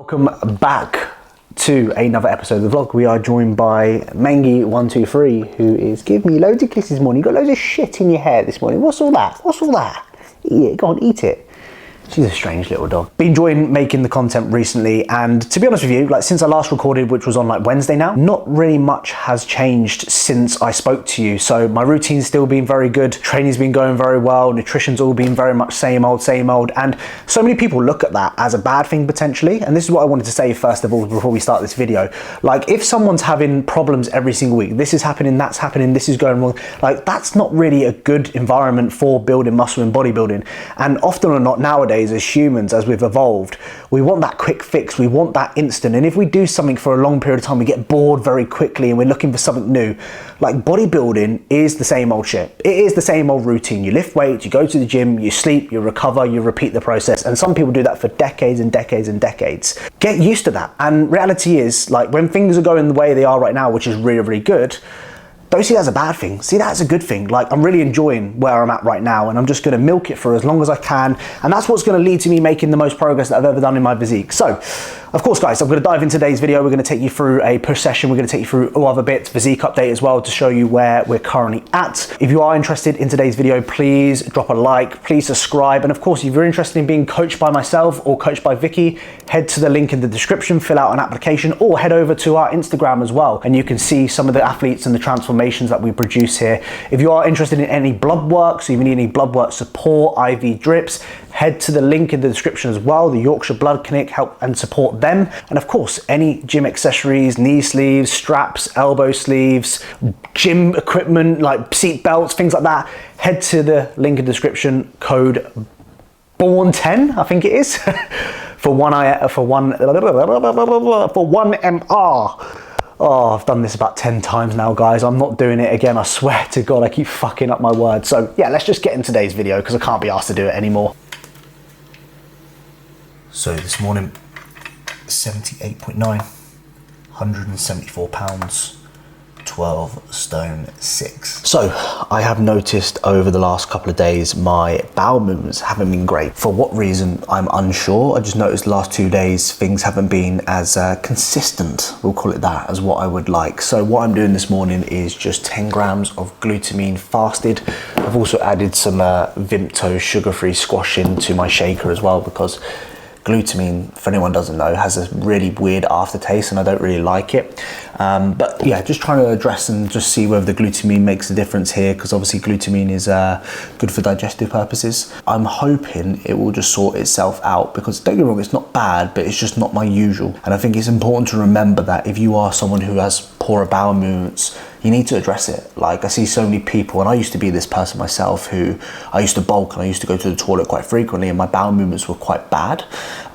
Welcome back to another episode of the vlog. We are joined by Mangy123, who is giving me loads of kisses this morning. You got loads of shit in your hair this morning. What's all that? What's all that? Eat it, go on, eat it. She's a strange little dog. Been enjoying making the content recently, and to be honest with you, like since I last recorded, which was on like Wednesday now, not really much has changed since I spoke to you. So my routine's still been very good, training's been going very well, nutrition's all been very much same old, and so many people look at that as a bad thing potentially. And this is what I wanted to say first of all before we start this video. Like if someone's having problems every single week, this is happening, that's happening, this is going wrong, like that's not really a good environment for building muscle and bodybuilding. And often or not nowadays, as humans, as we've evolved, we want that quick fix, we want that instant. And if we do something for a long period of time, we get bored very quickly and we're looking for something new. Like bodybuilding is the same old shit. It is the same old routine. You lift weights, you go to the gym, you sleep, you recover, you repeat the process. And some people do that for decades and decades and decades. Get used to that. And reality is, like when things are going the way they are right now, which is really, really good, don't see that as a bad thing. See that as a good thing. Like I'm really enjoying where I'm at right now, and I'm just gonna milk it for as long as I can. And that's what's gonna lead to me making the most progress that I've ever done in my physique. So, of course, guys, I'm gonna dive into today's video. We're gonna take you through a push session. We're gonna take you through all other bits, physique update as well, to show you where we're currently at. If you are interested in today's video, please drop a like, please subscribe. And of course, if you're interested in being coached by myself or coached by Vicky, head to the link in the description, fill out an application, or head over to our Instagram as well. And you can see some of the athletes and the transformations that we produce here. If you are interested in any blood work, so if you need any blood work support, IV drips, head to the link in the description as well. The Yorkshire Blood Clinic help and support them. And of course, any gym accessories, knee sleeves, straps, elbow sleeves, gym equipment like seat belts, things like that, head to the link in the description, code BORN10, I think it is, for one MR. Oh, I've done this about 10 times now, guys. I'm not doing it again. I swear to God, I keep fucking up my words. So yeah, let's just get into today's video because I can't be asked to do it anymore. So this morning, 78.9, 174 pounds, 12 stone 6. So I have noticed over the last couple of days my bowel movements haven't been great. For what reason, I'm unsure. I just noticed the last 2 days things haven't been as consistent, we'll call it that, as what I would like. So what I'm doing this morning is just 10 grams of glutamine fasted. I've also added some Vimto sugar-free squash into my shaker as well, because glutamine, for anyone who doesn't know, has a really weird aftertaste and I don't really like it. But yeah, just trying to address and just see whether the glutamine makes a difference here, because obviously glutamine is good for digestive purposes. I'm hoping it will just sort itself out, because don't get me wrong, it's not bad, but it's just not my usual. And I think it's important to remember that if you are someone who has poorer bowel movements, you need to address it. Like I see so many people, and I used to be this person myself, who I used to bulk and I used to go to the toilet quite frequently, and my bowel movements were quite bad.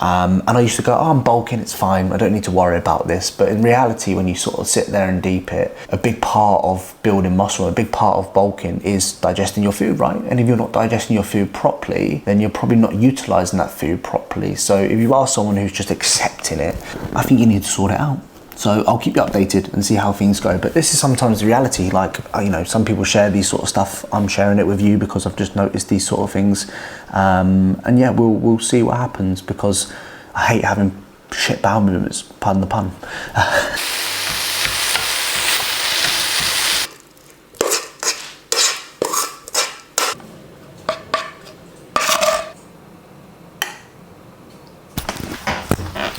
And I used to go, oh, I'm bulking, it's fine, I don't need to worry about this. But in reality, when you sort of sit there and deep it, a big part of building muscle, a big part of bulking is digesting your food, right? And if you're not digesting your food properly, then you're probably not utilizing that food properly. So if you are someone who's just accepting it, I think you need to sort it out. So I'll keep you updated and see how things go. But this is sometimes the reality. Like, you know, some people share these sort of stuff. I'm sharing it with you because I've just noticed these sort of things. And yeah, we'll see what happens, because I hate having shit bowel movements, pardon the pun.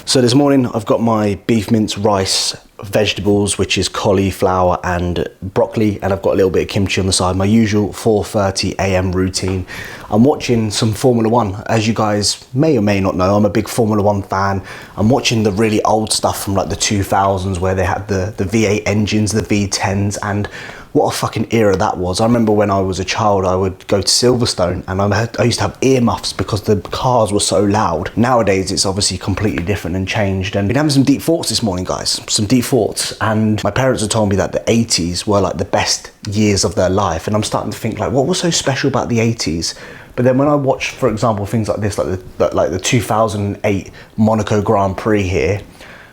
So this morning I've got my beef mince rice, vegetables, which is cauliflower and broccoli, and I've got a little bit of kimchi on the side, my usual 4:30 a.m. routine. I'm watching some Formula One. As you guys may or may not know, I'm a big Formula One fan. I'm watching the really old stuff from like the 2000s, where they had the V8 engines, the V10s, and what a fucking era that was. I remember when I was a child, I would go to Silverstone and I used to have earmuffs because the cars were so loud. Nowadays, it's obviously completely different and changed. And I've been having some deep thoughts this morning, guys, some deep thoughts. And my parents have told me that the 80s were like the best years of their life. And I'm starting to think, like, what was so special about the 80s? But then when I watch, for example, things like this, like the 2008 Monaco Grand Prix here,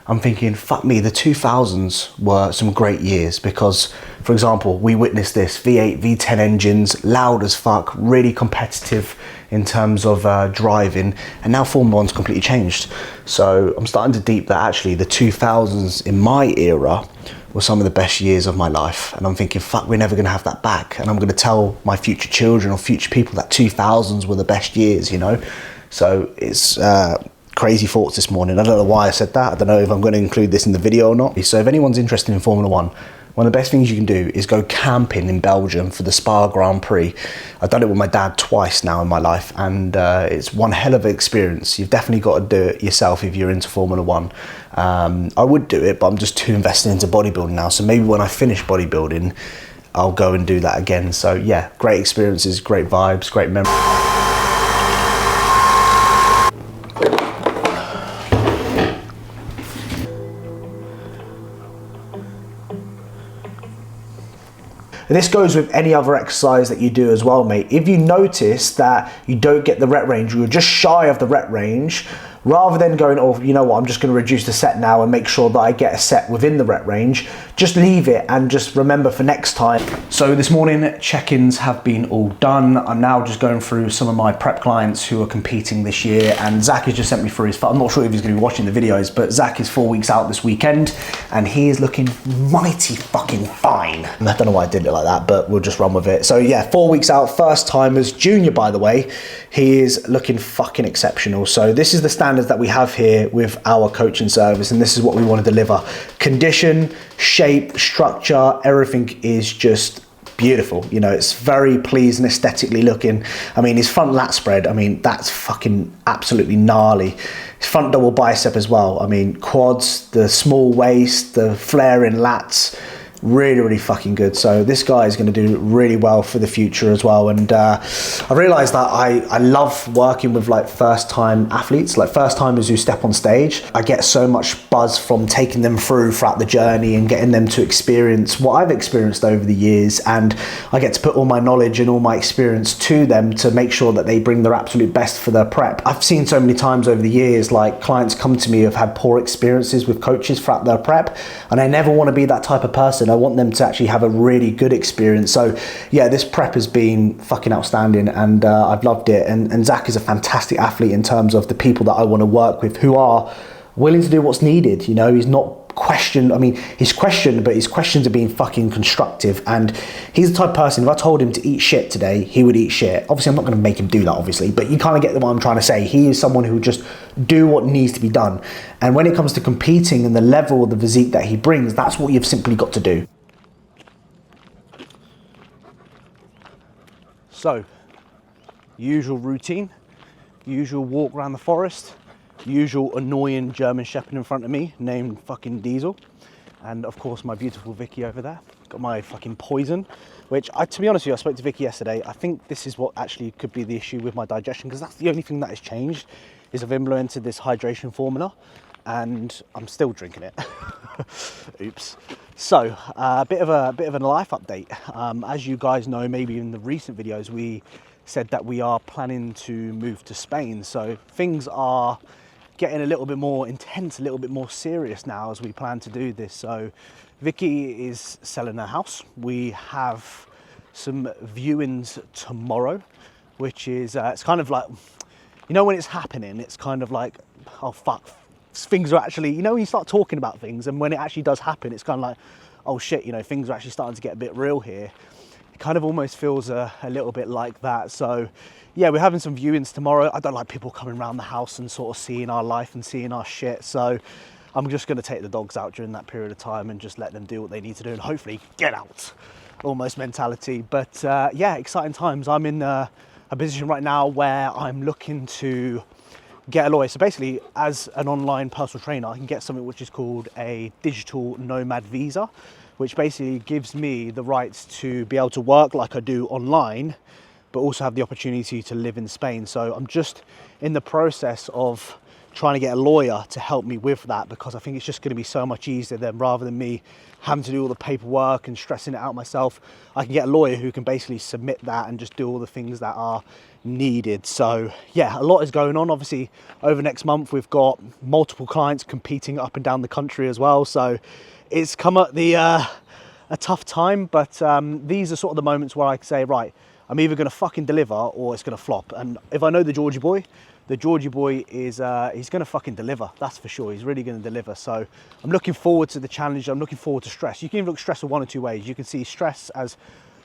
I'm thinking, fuck me, the 2000s were some great years, because, for example, we witnessed this, V8, V10 engines, loud as fuck, really competitive, in terms of driving, and now Formula One's completely changed. So I'm starting to deep that actually the 2000s in my era were some of the best years of my life, and I'm thinking, fuck, we're never going to have that back, and I'm going to tell my future children or future people that 2000s were the best years, you know. So it's crazy thoughts this morning. I don't know why I said that. I don't know if I'm going to include this in the video or not. So if anyone's interested in Formula One, one of the best things you can do is go camping in Belgium for the Spa Grand Prix. I've done it with my dad twice now in my life, and it's one hell of an experience. You've definitely got to do it yourself if you're into Formula One. I would do it, but I'm just too invested into bodybuilding now. So maybe when I finish bodybuilding, I'll go and do that again. So yeah, great experiences, great vibes, great memories. And this goes with any other exercise that you do as well, mate. If you notice that you don't get the rep range, you're just shy of the rep range, rather than going, oh, you know what, I'm just going to reduce the set now and make sure that I get a set within the rep range, just leave it and just remember for next time. So this morning, check-ins have been all done. I'm now just going through some of my prep clients who are competing this year, and Zach has just sent me through his, I'm not sure if he's going to be watching the videos, but Zach is 4 weeks out this weekend, and he is looking mighty fucking fine. I don't know why I did it like that, but we'll just run with it. So yeah, 4 weeks out, first timers, junior by the way. He is looking fucking exceptional. So this is the standards that we have here with our coaching service, and this is what we want to deliver. Condition, shape, structure, everything is just beautiful. You know, it's very pleasing aesthetically looking. I mean, his front lat spread, I mean, that's fucking absolutely gnarly. His front double bicep as well. I mean, quads, the small waist, the flaring lats, really, really fucking good. So this guy is going to do really well for the future as well. And I realized that I love working with like first time athletes, like first timers who step on stage. I get so much buzz from taking them throughout the journey and getting them to experience what I've experienced over the years, and I get to put all my knowledge and all my experience to them to make sure that they bring their absolute best for their prep. I've seen so many times over the years, like clients come to me who've had poor experiences with coaches throughout their prep, and I never want to be that type of person. I want them to actually have a really good experience. So yeah, this prep has been fucking outstanding, and I've loved it. And Zach is a fantastic athlete in terms of the people that I want to work with who are willing to do what's needed. You know, he's not questioned. I mean, he's questioned, but his questions are being fucking constructive. And he's the type of person, if I told him to eat shit today, he would eat shit. Obviously, I'm not going to make him do that, obviously, but you kind of get what I'm trying to say. He is someone who would just do what needs to be done. And when it comes to competing and the level of the physique that he brings, that's what you've simply got to do. So, usual routine, usual walk around the forest, usual annoying German Shepherd in front of me named fucking Diesel, and of course my beautiful Vicky over there. Got my fucking Poison, which to be honest with you, I spoke to Vicky yesterday. I think this is what actually could be the issue with my digestion, because that's the only thing that has changed, is I've implemented this hydration formula and I'm still drinking it. Oops. So a bit of a life update. As you guys know, maybe in the recent videos, we said that we are planning to move to Spain. So things are getting a little bit more intense, a little bit more serious now as we plan to do this. So Vicky is selling her house. We have some viewings tomorrow, which is, it's kind of like, you know, when it's happening, it's kind of like, oh fuck, things are actually, you know, when you start talking about things and when it actually does happen, it's kind of like, oh shit, you know, things are actually starting to get a bit real here. It kind of almost feels a little bit like that. So yeah, we're having some viewings tomorrow. I don't like people coming around the house and sort of seeing our life and seeing our shit. So I'm just going to take the dogs out during that period of time and just let them do what they need to do and hopefully get out, almost mentality. But yeah, exciting times. I'm in a position right now where I'm looking to get a lawyer. So basically, as an online personal trainer, I can get something which is called a digital nomad visa, which basically gives me the rights to be able to work like I do online, but also have the opportunity to live in Spain. So I'm just in the process of trying to get a lawyer to help me with that, because I think it's just going to be so much easier than, rather than me having to do all the paperwork and stressing it out myself, I can get a lawyer who can basically submit that and just do all the things that are needed. So yeah, a lot is going on. Obviously over next month we've got multiple clients competing up and down the country as well, so it's come at the a tough time, but these are sort of the moments where I say, right, I'm either going to fucking deliver or it's going to flop. And if I know the Georgie boy is, he's going to fucking deliver. That's for sure. He's really going to deliver. So I'm looking forward to the challenge. I'm looking forward to stress. You can even look stress in one or two ways. You can see stress as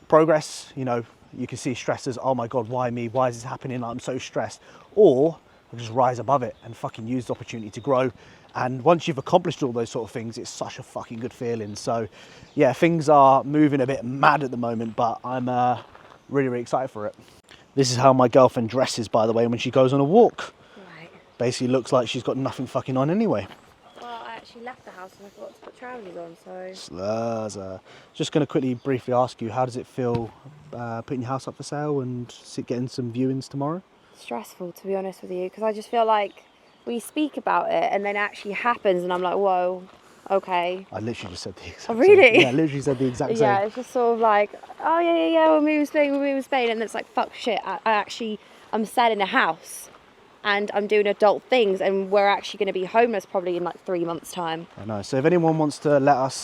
progress. You know, you can see stress as, oh my God, why me? Why is this happening? I'm so stressed. Or just rise above it and fucking use the opportunity to grow. And once you've accomplished all those sort of things, it's such a fucking good feeling. So yeah, things are moving a bit mad at the moment, but I'm really, really excited for it. This is how my girlfriend dresses, by the way, when she goes on a walk. Right. Basically looks like she's got nothing fucking on anyway. Well, I actually left the house and I forgot to put trousers on, so... Slurs. Just going to quickly, briefly ask you, how does it feel putting your house up for sale and getting some viewings tomorrow? Stressful, to be honest with you, because I just feel like we speak about it and then it actually happens and I'm like, whoa, okay. I literally just said the exact same. Really? Yeah, I literally said the exact same. Yeah, it's just sort of like, oh yeah, we're moving to Spain, and it's like, fuck shit, I'm selling a house and I'm doing adult things and we're actually going to be homeless probably in like 3 months' time. I know, so if anyone wants to let us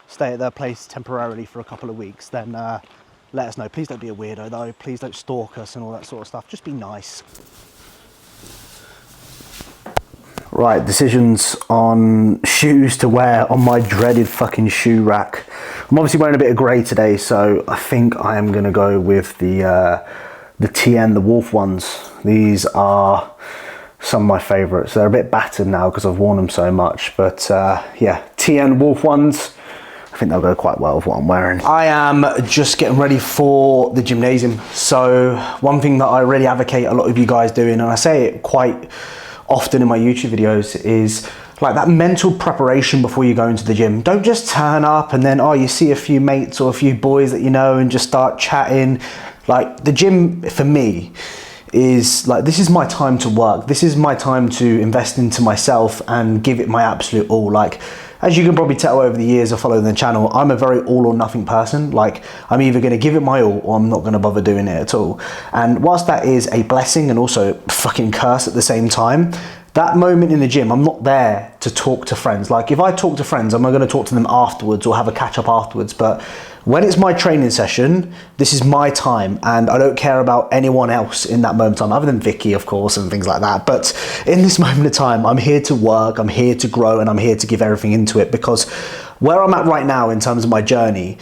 stay at their place temporarily for a couple of weeks, then let us know. Please don't be a weirdo though, please don't stalk us and all that sort of stuff, just be nice. Right, decisions on shoes to wear on my dreaded fucking shoe rack. I'm obviously wearing a bit of grey today, so I think I am gonna go with the TN, the Wolf ones. These are some of my favourites. They're a bit battered now because I've worn them so much, but yeah, TN Wolf ones. I think they'll go quite well with what I'm wearing. I am just getting ready for the gymnasium. So one thing that I really advocate a lot of you guys doing, and I say it quite often in my YouTube videos, is like that mental preparation before you go into the gym. Don't just turn up and then, oh, you see a few mates or a few boys that you know and just start chatting. Like the gym for me is like, this is my time to work. This is my time to invest into myself and give it my absolute all. Like, as you can probably tell over the years of following the channel, I'm a very all or nothing person. Like, I'm either going to give it my all or I'm not going to bother doing it at all. And whilst that is a blessing and also a fucking curse at the same time, that moment in the gym, I'm not there to talk to friends. Like, if I talk to friends, am I going to talk to them afterwards or have a catch up afterwards? But when it's my training session, this is my time and I don't care about anyone else in that moment of time, other than Vicky, of course, and things like that. But in this moment of time, I'm here to work, I'm here to grow, and I'm here to give everything into it, because where I'm at right now in terms of my journey,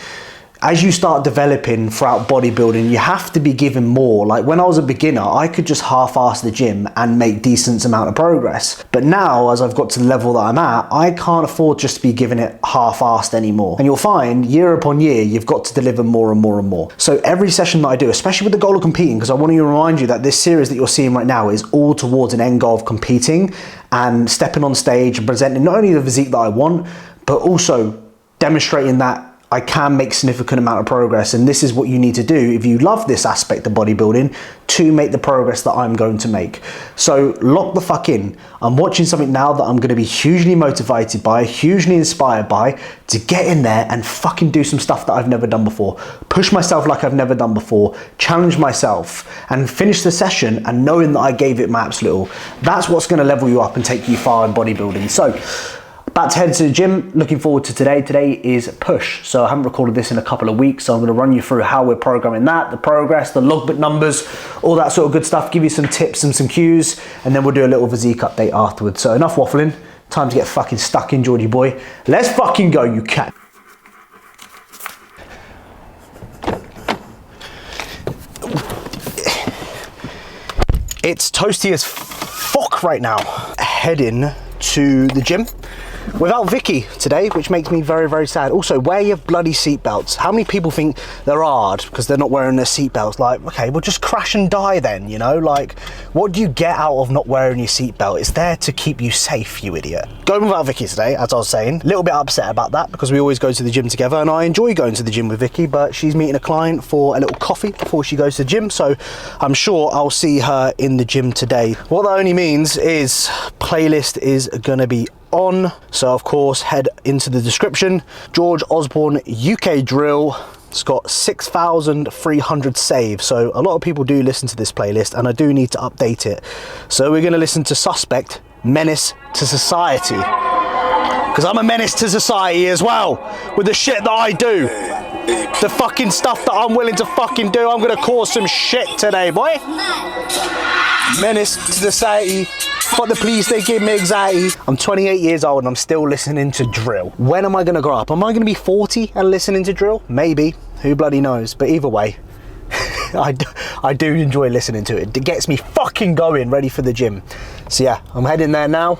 as you start developing throughout bodybuilding, you have to be given more. Like when I was a beginner, I could just half-ass the gym and make decent amount of progress. But now, as I've got to the level that I'm at, I can't afford just to be giving it half-assed anymore. And you'll find year upon year, you've got to deliver more and more and more. So every session that I do, especially with the goal of competing, because I want to remind you that this series that you're seeing right now is all towards an end goal of competing and stepping on stage and presenting not only the physique that I want, but also demonstrating that I can make significant amount of progress. And this is what you need to do if you love this aspect of bodybuilding to make the progress that I'm going to make. So lock the fuck in. I'm watching something now that I'm going to be hugely motivated by, hugely inspired by, to get in there and fucking do some stuff that I've never done before. Push myself like I've never done before, challenge myself, and finish the session and knowing that I gave it my absolute all. That's what's going to level you up and take you far in bodybuilding. So about to head to the gym, looking forward to today. Today is push. So I haven't recorded this in a couple of weeks, so I'm gonna run you through how we're programming that, the progress, the logbook numbers, all that sort of good stuff, give you some tips and some cues, and then we'll do a little physique update afterwards. So enough waffling, time to get fucking stuck in, Georgie boy. Let's fucking go, you cat. It's toasty as fuck right now. Heading to the gym without Vicky today, which makes me very, very sad. Also, wear your bloody seatbelts. How many people think they're hard because they're not wearing their seatbelts? Like, okay, well just crash and die then, you know? Like, what do you get out of not wearing your seatbelt? It's there to keep you safe, you idiot. Going without Vicky today, as I was saying, a little bit upset about that because we always go to the gym together and I enjoy going to the gym with Vicky, but she's meeting a client for a little coffee before she goes to the gym, so I'm sure I'll see her in the gym today. What that only means is playlist is gonna be on, so of course head into the description. George Osborne UK drill. It's got 6,300 saves, so a lot of people do listen to this playlist and I do need to update it. So we're going to listen to Suspect, Menace to Society, because I'm a menace to society as well with the shit that I do. the fucking stuff that I'm willing to fucking do. I'm gonna cause some shit today, boy. Menace to society. Fuck the police, they give me anxiety. I'm 28 years old and I'm still listening to drill. When am I gonna grow up? Am I gonna be 40 and listening to drill? Maybe, who bloody knows? But either way, I do enjoy listening to it. It gets me fucking going, ready for the gym. So yeah, I'm heading there now.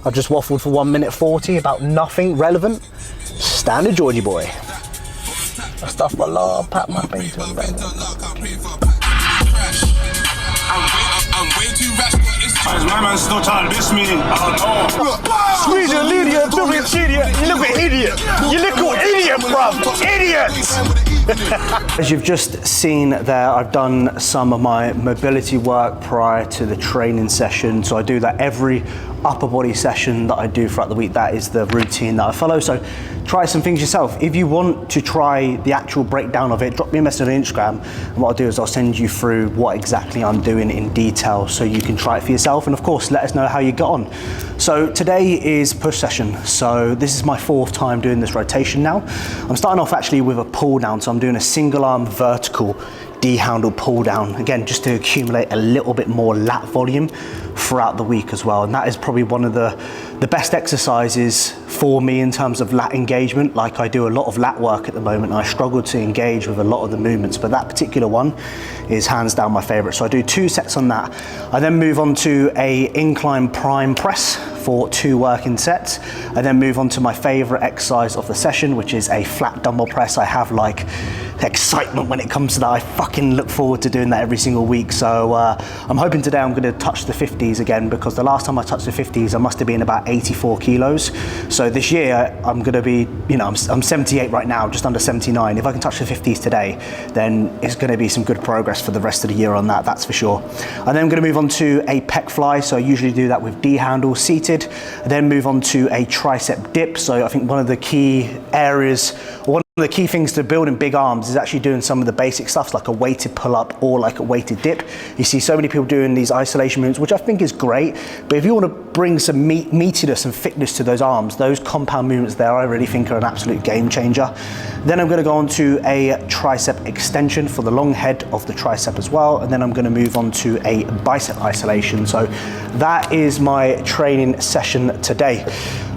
I've just waffled for 1 minute 40 about nothing relevant. Standard Georgie boy. I stuff my love, pat my face. I'm way too rash. My man's still trying to diss me. Squeeze your idiot, you little idiot. You little idiot, bruv. Idiot! As you've just seen there, I've done some of my mobility work prior to the training session. So I do that every upper body session that I do throughout the week. That is the routine that I follow. So try some things yourself. If you want to try the actual breakdown of it, drop me a message on Instagram. And what I'll do is I'll send you through what exactly I'm doing in detail so you can try it for yourself. And of course, let us know how you got on. So today is push session. So this is my 4th time doing this rotation now. I'm starting off actually with a pull down. So I'm doing a single arm vertical D-handle pull down, again, just to accumulate a little bit more lat volume throughout the week as well. And that is probably one of the best exercises for me in terms of lat engagement. Like, I do a lot of lat work at the moment and I struggle to engage with a lot of the movements, but that particular one is hands down my favorite. So I do 2 sets on that. I then move on to a incline prime press for 2 working sets. I then move on to my favorite exercise of the session, which is a flat dumbbell press. I have like excitement when it comes to that. I fucking look forward to doing that every single week. So I'm hoping today I'm going to touch the 50s again, because the last time I touched the 50s I must have been about 84 kilos. So this year I'm going to be, you know, I'm 78 right now, just under 79. If I can touch the 50s today, then it's going to be some good progress for the rest of the year on that, that's for sure. And then I'm going to move on to a pec fly. So I usually do that with D handle seated. I then move on to a tricep dip. So I think one of the key areas, or one of the key things to building big arms is actually doing some of the basic stuff like a weighted pull-up or like a weighted dip. You see so many people doing these isolation movements, which I think is great, but if you want to bring some meatiness and thickness to those arms, those compound movements there I really think are an absolute game changer. Then I'm going to go on to a tricep extension for the long head of the tricep as well, and then I'm going to move on to a bicep isolation. So that is my training session today.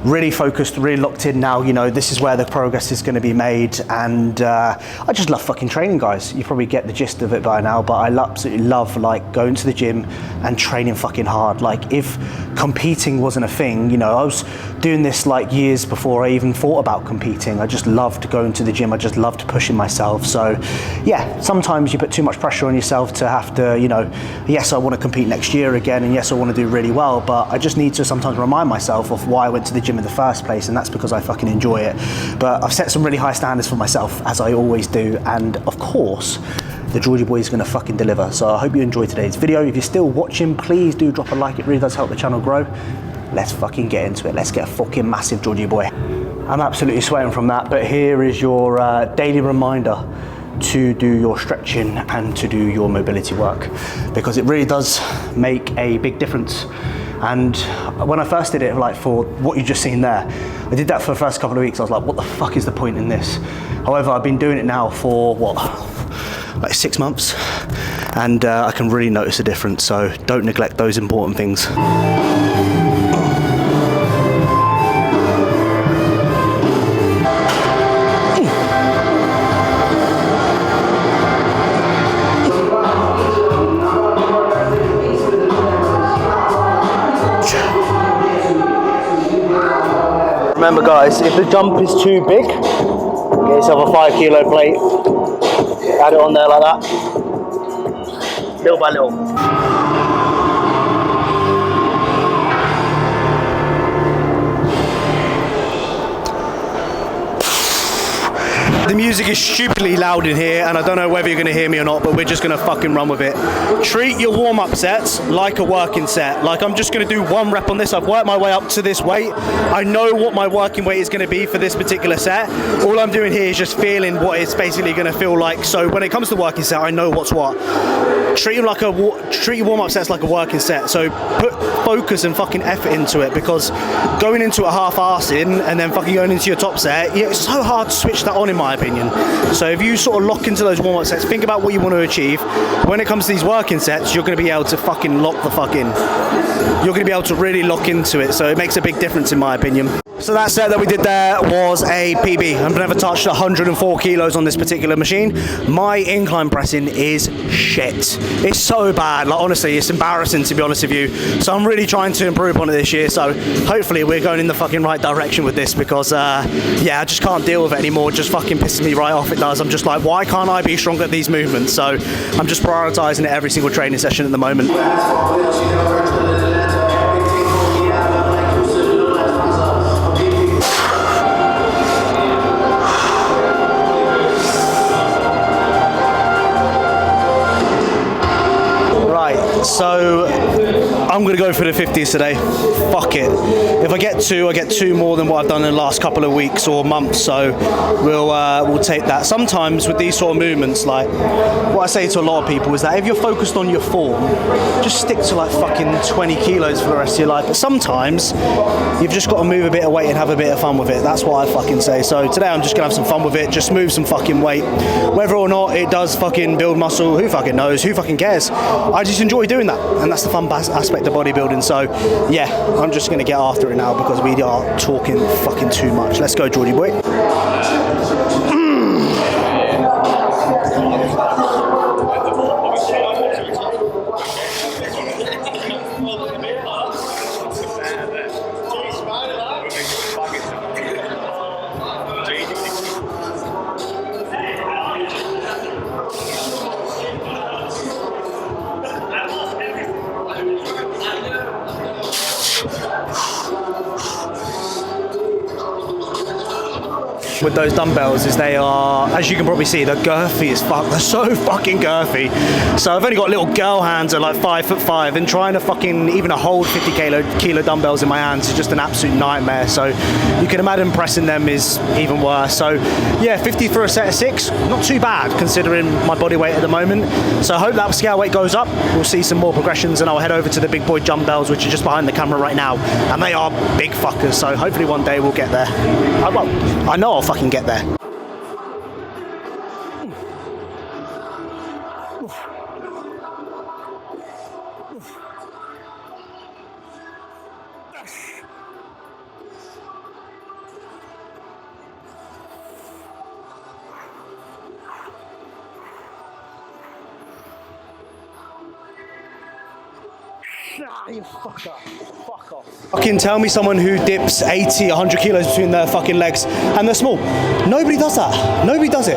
Really focused, really locked in now. You know, this is where the progress is going to be made, and I just love fucking training, guys. You probably get the gist of it by now, but I absolutely love like going to the gym and training fucking hard. Like, if competing wasn't a thing, you know, I was doing this like years before I even thought about competing. I just loved going to the gym. I just loved pushing myself. So yeah, sometimes you put too much pressure on yourself to have to, you know, yes, I want to compete next year again, and yes, I want to do really well, but I just need to sometimes remind myself of why I went to the gym in the first place, and that's because I fucking enjoy it. But I've set some really high standards for myself, as I always do, and of course the Georgie boy is going to fucking deliver. So I hope you enjoyed today's video. If you're still watching, please do drop a like. It really does help the channel grow. Let's fucking get into it. Let's get a fucking massive Georgie boy. I'm absolutely sweating from that, but here is your daily reminder to do your stretching and to do your mobility work, because it really does make a big difference. And when I first did it, like for what you just seen there, I did that for the first couple of weeks. I was like, what the fuck is the point in this? However, I've been doing it now for what, like 6 months, and I can really notice a difference. So don't neglect those important things. Remember guys, if the jump is too big, get yourself a 5 kilo plate, add it on there like that, little by little. The music is stupidly loud in here, and I don't know whether you're going to hear me or not, but we're just going to fucking run with it. Treat your warm-up sets like a working set. Like, I'm just going to do 1 rep on this. I've worked my way up to this weight. I know what my working weight is going to be for this particular set. All I'm doing here is just feeling what it's basically going to feel like. So when it comes to working set, I know what's what. Treat your warm-up sets like a working set. So put focus and fucking effort into it, because going into a half-assing and then fucking going into your top set, yeah, it's so hard to switch that on, in my opinion. opinion. So if you sort of lock into those warm-up sets, think about what you want to achieve. When it comes to these working sets, you're going to be able to fucking lock the fuck in. You're going to be able to really lock into it, so it makes a big difference in my opinion. So that set that we did there was a PB. I've never touched 104 kilos on this particular machine. My incline pressing is shit. It's so bad, like honestly, it's embarrassing to be honest with you. So I'm really trying to improve on it this year, so hopefully we're going in the fucking right direction with this, because yeah, I just can't deal with it anymore. It just fucking pisses me right off, it does. I'm just like, why can't I be stronger at these movements? So I'm just prioritising it every single training session at the moment. So I'm going to go for the 50s today. Fuck it. If I get two more than what I've done in the last couple of weeks or months, so we'll take that. Sometimes with these sort of movements, like what I say to a lot of people is that if you're focused on your form, just stick to like fucking 20 kilos for the rest of your life. But sometimes you've just got to move a bit of weight and have a bit of fun with it. That's what I fucking say. So today I'm just going to have some fun with it, just move some fucking weight. Whether or not it does fucking build muscle, who fucking knows, who fucking cares? I just enjoy doing that, and that's the fun aspect of bodybuilding. So yeah, I'm just going to get after it now because we are talking fucking too much. Let's go, Geordie boy. With those dumbbells is they are, as you can probably see, they're girthy as fuck. They're so fucking girthy. So I've only got little girl hands at like 5'5", and trying to fucking even hold 50 kilo dumbbells in my hands is just an absolute nightmare. So you can imagine pressing them is even worse. So yeah, 50 for a set of 6, not too bad considering my body weight at the moment. So I hope that scale weight goes up. We'll see some more progressions, and I'll head over to the big boy dumbbells, which are just behind the camera right now, and they are big fuckers. So hopefully one day we'll get there. Well, I know I'll fucking get there. You fuck up. Fuck off. Fucking tell me someone who dips 80, 100 kilos between their fucking legs and they're small. Nobody does that. Nobody does it.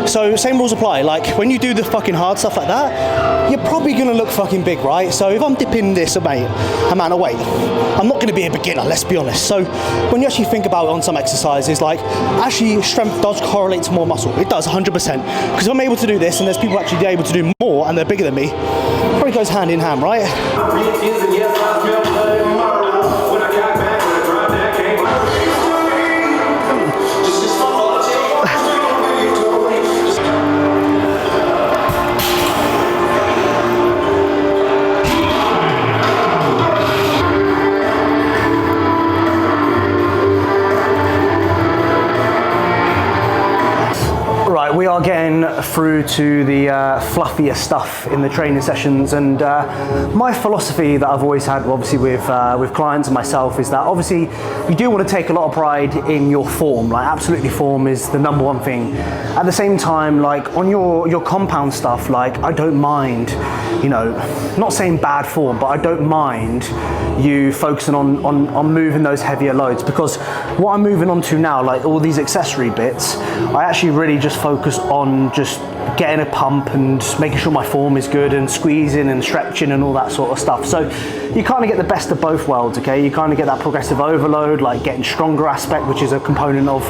So same rules apply. Like when you do the fucking hard stuff like that, you're probably gonna look fucking big, right? So if I'm dipping this amount of weight, I'm not gonna be a beginner, let's be honest. So when you actually think about it on some exercises, like actually strength does correlate to more muscle. It does 100%. Because if I'm able to do this and there's people actually able to do more and they're bigger than me, it probably goes hand in hand, right? We are getting through to the fluffier stuff in the training sessions, and my philosophy that I've always had, obviously with clients and myself, is that obviously you do want to take a lot of pride in your form. Like absolutely, form is the number one thing. At the same time, like on your compound stuff, like I don't mind, you know, not saying bad form, but I don't mind you focusing on moving those heavier loads, because what I'm moving on to now, like all these accessory bits, I actually really just focus on just getting a pump and making sure my form is good and squeezing and stretching and all that sort of stuff. So you kind of get the best of both worlds, okay? You kind of get that progressive overload, like getting stronger aspect, which is a component of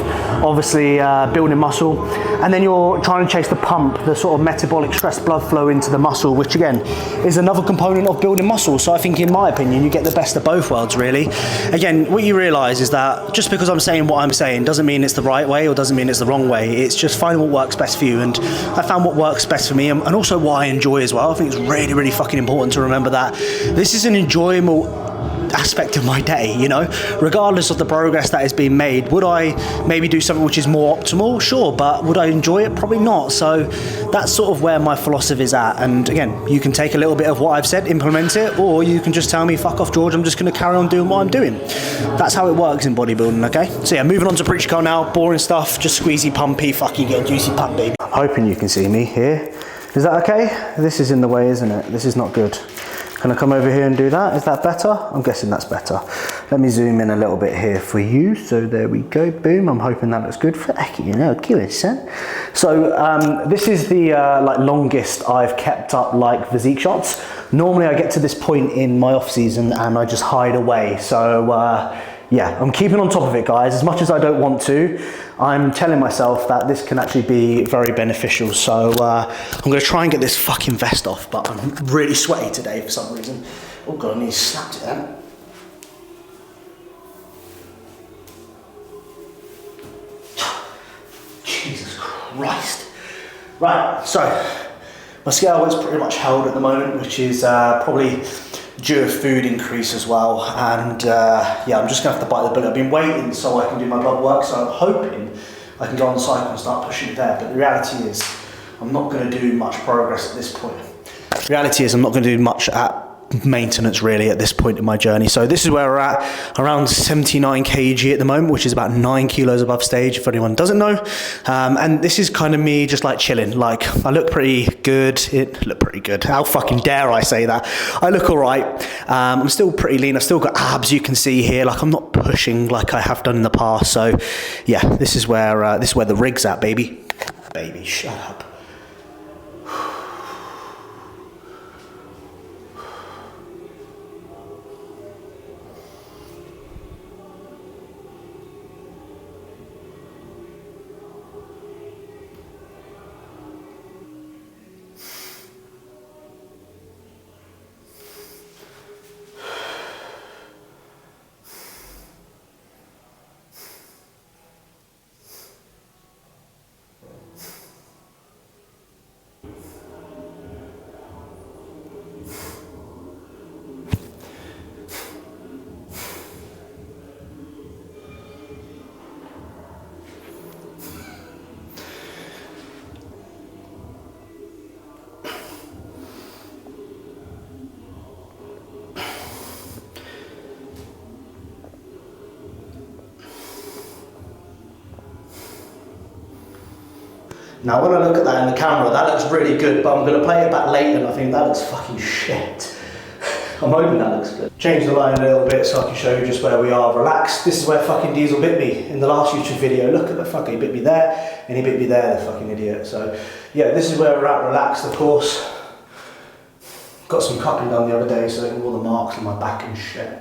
obviously building muscle. And then you're trying to chase the pump, the sort of metabolic stress blood flow into the muscle, which again is another component of building muscle. So I think in my opinion, you get the best of both worlds really. Again, what you realize is that just because I'm saying what I'm saying doesn't mean it's the right way or doesn't mean it's the wrong way. It's just finding what works best for you. And I found what works best for me and also what I enjoy as well. I think it's really, really fucking important to remember that this is an enjoyable aspect of my day, you know? Regardless of the progress that is being made, would I maybe do something which is more optimal? Sure, but would I enjoy it? Probably not. So that's sort of where my philosophy is at. And again, you can take a little bit of what I've said, implement it, or you can just tell me, fuck off, George, I'm just going to carry on doing what I'm doing. That's how it works in bodybuilding, okay? So yeah, moving on to preacher curl now. Boring stuff, just squeezy, pumpy, fucking get a juicy pump, baby. I'm hoping you can see me here. Is that okay? This is in the way, isn't it? This is not good. Can I come over here and do that? Is that better? I'm guessing that's better. Let me zoom in a little bit here for you. So there we go, boom. I'm hoping that looks good. You know, curious, son. So this is the like longest I've kept up like physique shots. Normally I get to this point in my off season and I just hide away. So yeah, I'm keeping on top of it, guys. As much as I don't want to, I'm telling myself that this can actually be very beneficial. So I'm going to try and get this fucking vest off, but I'm really sweaty today for some reason. Oh God, I nearly slapped it then. Jesus Christ. Right, so my scale is pretty much held at the moment, which is probably due to food increase as well, and yeah, I'm just gonna have to bite the bullet. I've been waiting so I can do my blood work, so I'm hoping I can go on the cycle and start pushing it there, but the reality is I'm not going to do much progress at this point. The reality is I'm not going to do much at maintenance really at this point in my journey. So this is where we're at, around 79 kg at the moment, which is about 9 kilos above stage, if anyone doesn't know. And this is kind of me just like chilling. Like I look pretty good. It look pretty good. How fucking dare I say that? I look all right. I'm still pretty lean. I've still got abs, you can see here. Like I'm not pushing like I have done in the past. So yeah, this is where the rig's at, baby. Baby, shut up. Now when I look at that in the camera, that looks really good, but I'm going to play it back later and I think that looks fucking shit. I'm hoping that looks good. Change the line a little bit so I can show you just where we are. Relax. This is where fucking Diesel bit me in the last YouTube video. Look at the fuck, he bit me there and he bit me there, the fucking idiot. So yeah, this is where we're at, relaxed of course. Got some cupping done the other day, so all the marks on my back and shit.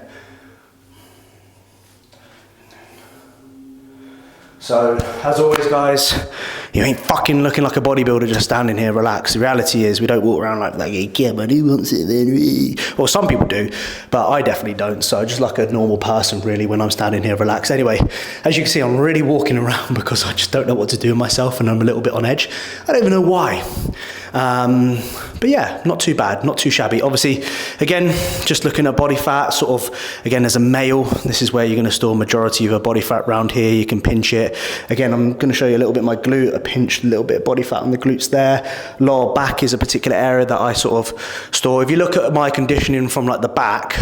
So, as always guys, you ain't fucking looking like a bodybuilder just standing here relaxed. The reality is we don't walk around like yeah man, who wants it then? Well, some people do, but I definitely don't. So just like a normal person really when I'm standing here relaxed. Anyway, as you can see, I'm really walking around because I just don't know what to do with myself and I'm a little bit on edge. I don't even know why. But yeah, not too bad, not too shabby. Obviously, again, just looking at body fat, sort of, again, as a male, this is where you're going to store majority of your body fat around here. You can pinch it. Again, I'm going to show you a little bit of my glute. I pinched a little bit of body fat on the glutes there. Lower back is a particular area that I sort of store. If you look at my conditioning from like the back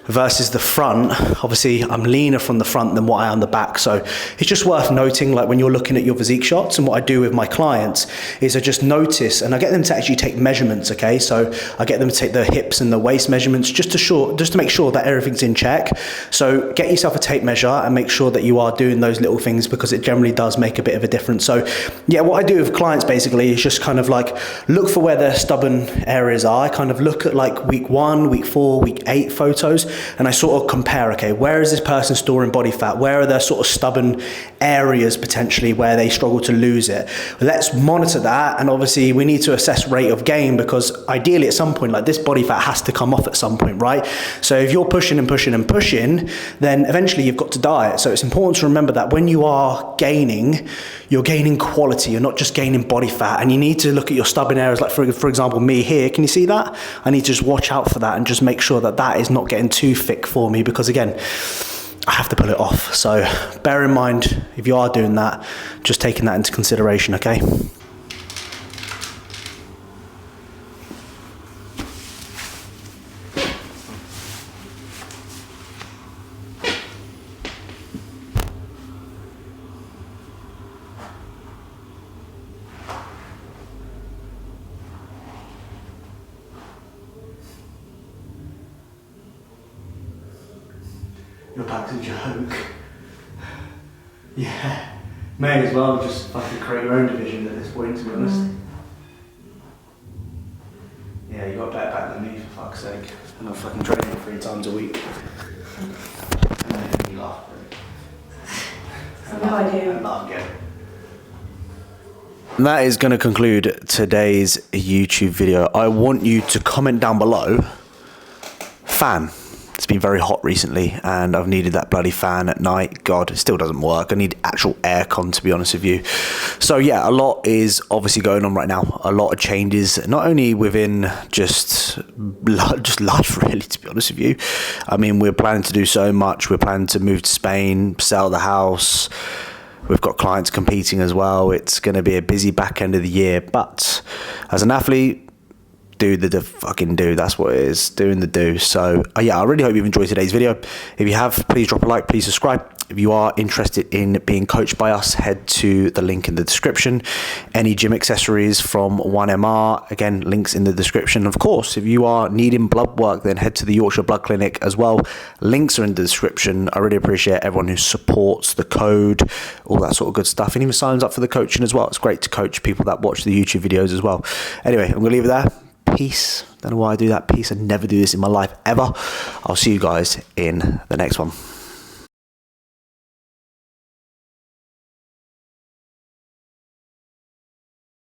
versus the front, obviously I'm leaner from the front than what I am the back. So it's just worth noting, like when you're looking at your physique shots, and what I do with my clients is I just notice, and I get them to actually take measurements, okay? So I get them to take the hips and the waist measurements just to make sure that everything's in check. So get yourself a tape measure and make sure that you are doing those little things, because it generally does make a bit of a difference. So yeah, what I do with clients basically is just kind of like look for where their stubborn areas are. I kind of look at like week 1, week 4, week 8 photos, and I sort of compare, okay, where is this person storing body fat? Where are their sort of stubborn areas potentially where they struggle to lose it. Let's monitor that, and obviously we need to assess rate of gain, because ideally at some point, like, this body fat has to come off at some point, right? So if you're pushing and pushing and pushing, then eventually you've got to diet. So it's important to remember that when you are gaining, you're gaining quality, you're not just gaining body fat. And you need to look at your stubborn areas, like for example me here, can you see that? I need to just watch out for that and just make sure that that is not getting too thick for me, because again, I have to pull it off. So bear in mind, if you are doing that, just taking that into consideration, okay? You're back to joke. Yeah. May as well just fucking create your own division at this point, to be honest. Yeah, you got better back than me, for fuck's sake. And I'm fucking training 3 times a week. And then you laugh, right? No, I do. And laugh again. And that is going to conclude today's YouTube video. I want you to comment down below, fan. It's been very hot recently and I've needed that bloody fan at night. God, it still doesn't work. I need actual aircon, to be honest with you. So yeah, a lot is obviously going on right now. A lot of changes, not only within just life really, to be honest with you. I mean, we're planning to do so much. We're planning to move to Spain, sell the house. We've got clients competing as well. It's going to be a busy back end of the year. But as an athlete, do the fucking do. That's what it is, doing the do. So yeah, I really hope you've enjoyed today's video. If you have, please drop a like, please subscribe. If you are interested in being coached by us, head to the link in the description. Any gym accessories from 1MR, again, links in the description. Of course, if you are needing blood work, then head to the Yorkshire Blood Clinic as well. Links are in the description. I really appreciate everyone who supports the code, all that sort of good stuff, and even signs up for the coaching as well. It's great to coach people that watch the YouTube videos as well. Anyway, I'm gonna leave it there. Peace. Don't know why I do that. Peace. I never do this in my life ever. I'll see you guys in the next one.